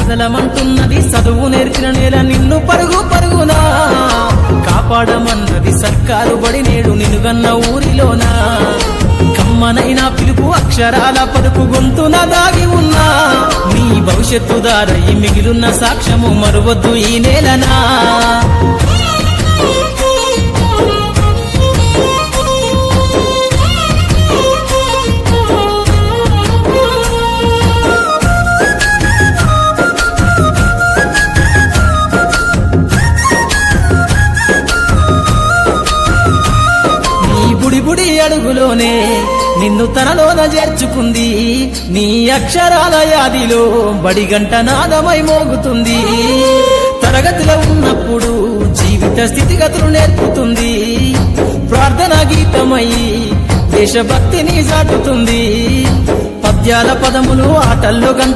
కదలమంటున్నది చదువు నేర్చిన నేల నిన్ను పరుగు పరుగునా కాపాడమన్నది సర్కారు బడి నేడు నినుగన్న ఊరిలోనా కమ్మనైనా పిలుపు అక్షరాల పలుకు గొంతున దాగి ఉన్నా నీ భవిష్యత్తు దారై మిగిలున్న సాక్ష్యము మరువద్దు ఈ నేలనా బుడి అడుగులోనే నిన్ను తనలోన చేర్చుకుంది నీ అక్షరాల యాదిలో బడిగంట నాదమై మోగుతుంది తరగతిలో ఉన్నప్పుడు జీవిత స్థితిగతులు నేర్పుతుంది ప్రార్థనా గీతమై దేశభక్తిని చాటుతుంది పద్యాల పదములు ఆటల్లో గంతు